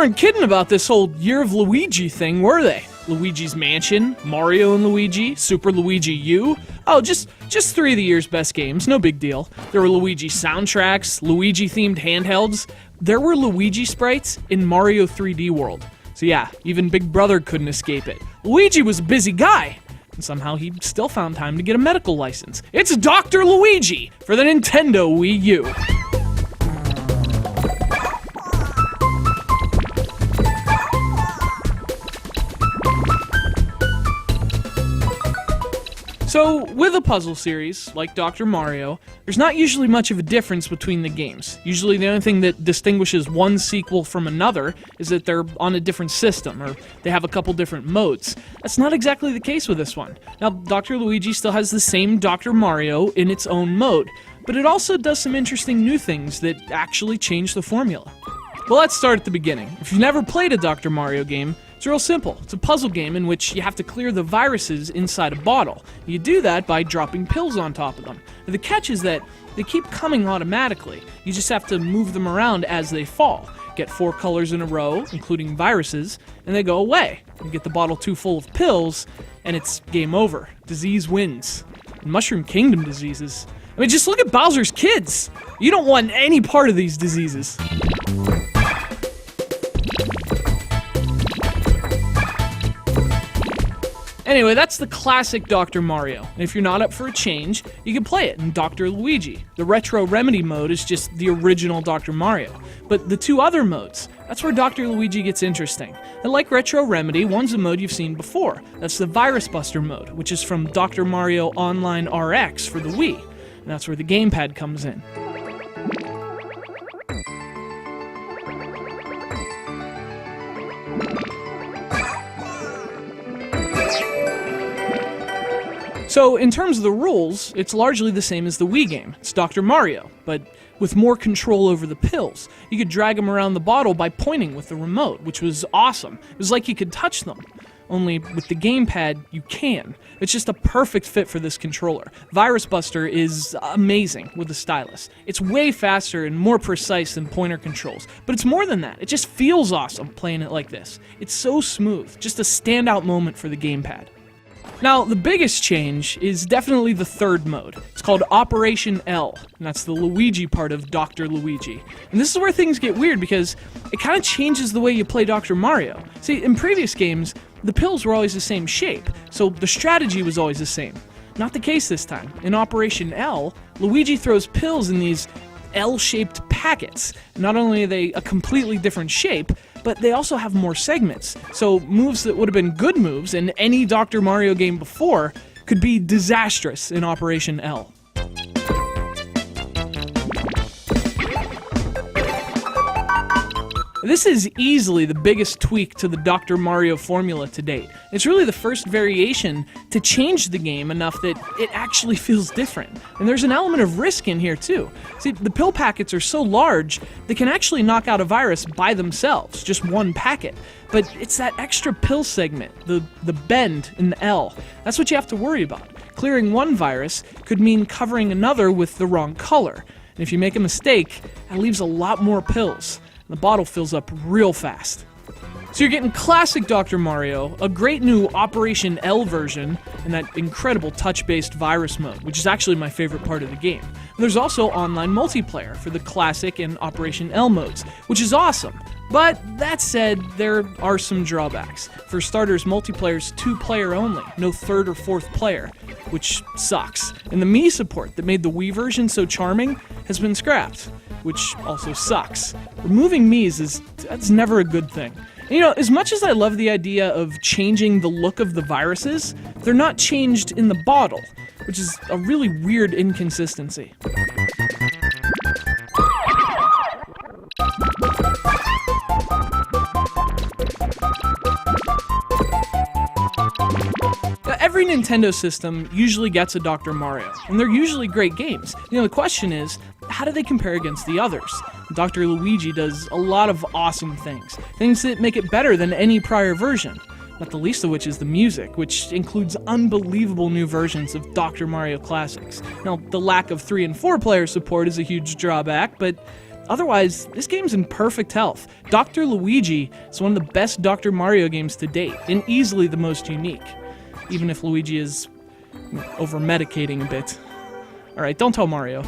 weren't kidding about this whole Year of Luigi thing, were they? Luigi's Mansion, Mario and Luigi, Super Luigi U. Oh, just 3 of the year's best games, no big deal. There were Luigi soundtracks, Luigi-themed handhelds. There were Luigi sprites in Mario 3D World. So yeah, even Big Brother couldn't escape it. Luigi was a busy guy, and somehow he still found time to get a medical license. It's Dr. Luigi for the Nintendo Wii U. So, with a puzzle series, like Dr. Mario, there's not usually much of a difference between the games. Usually the only thing that distinguishes one sequel from another is that they're on a different system, or they have a couple different modes. That's not exactly the case with this one. Now, Dr. Luigi still has the same Dr. Mario in its own mode, but it also does some interesting new things that actually change the formula. Well, let's start at the beginning. If you've never played a Dr. Mario game, it's real simple. It's a puzzle game in which you have to clear the viruses inside a bottle. You do that by dropping pills on top of them. Now, the catch is that they keep coming automatically. You just have to move them around as they fall. Get 4 colors in a row, including viruses, and they go away. You get the bottle too full of pills, and it's game over. Disease wins. And Mushroom Kingdom diseases. I mean, just look at Bowser's kids. You don't want any part of these diseases. Anyway, that's the classic Dr. Mario, and if you're not up for a change, you can play it in Dr. Luigi. The Retro Remedy mode is just the original Dr. Mario, but the 2 other modes, that's where Dr. Luigi gets interesting. And like Retro Remedy, one's a mode you've seen before. That's the Virus Buster mode, which is from Dr. Mario Online RX for the Wii, and that's where the gamepad comes in. So, in terms of the rules, it's largely the same as the Wii game. It's Dr. Mario, but with more control over the pills. You could drag them around the bottle by pointing with the remote, which was awesome. It was like you could touch them. Only with the gamepad, you can. It's just a perfect fit for this controller. Virus Buster is amazing with the stylus. It's way faster and more precise than pointer controls. But it's more than that. It just feels awesome playing it like this. It's so smooth. Just a standout moment for the gamepad. Now, the biggest change is definitely the 3rd mode. It's called Operation L, and that's the Luigi part of Dr. Luigi. And this is where things get weird because it kind of changes the way you play Dr. Mario. See, in previous games, the pills were always the same shape, so the strategy was always the same. Not the case this time. In Operation L, Luigi throws pills in these L-shaped packets. Not only are they a completely different shape, but they also have more segments. So moves that would have been good moves in any Dr. Mario game before could be disastrous in Operation L. This is easily the biggest tweak to the Dr. Mario formula to date. It's really the first variation to change the game enough that it actually feels different. And there's an element of risk in here too. See, the pill packets are so large, they can actually knock out a virus by themselves, just one packet. But it's that extra pill segment, the bend in the L, that's what you have to worry about. Clearing one virus could mean covering another with the wrong color. And if you make a mistake, that leaves a lot more pills. The bottle fills up real fast. So you're getting classic Dr. Mario, a great new Operation L version, and that incredible touch-based virus mode, which is actually my favorite part of the game. And there's also online multiplayer for the classic and Operation L modes, which is awesome. But that said, there are some drawbacks. For starters, multiplayer's 2-player only, no 3rd or 4th player, which sucks. And the Mii support that made the Wii version so charming has been scrapped, which also sucks. Removing Mii's that's never a good thing. And, you know, as much as I love the idea of changing the look of the viruses, they're not changed in the bottle, which is a really weird inconsistency. Every Nintendo system usually gets a Dr. Mario, and they're usually great games. You know, the question is, how do they compare against the others? Dr. Luigi does a lot of awesome things that make it better than any prior version. Not the least of which is the music, which includes unbelievable new versions of Dr. Mario classics. Now, the lack of 3 and 4 player support is a huge drawback, but Otherwise, this game's in perfect health. Dr. Luigi is one of the best Dr. Mario games to date, and easily the most unique. Even if Luigi is over-medicating a bit. Alright, don't tell Mario.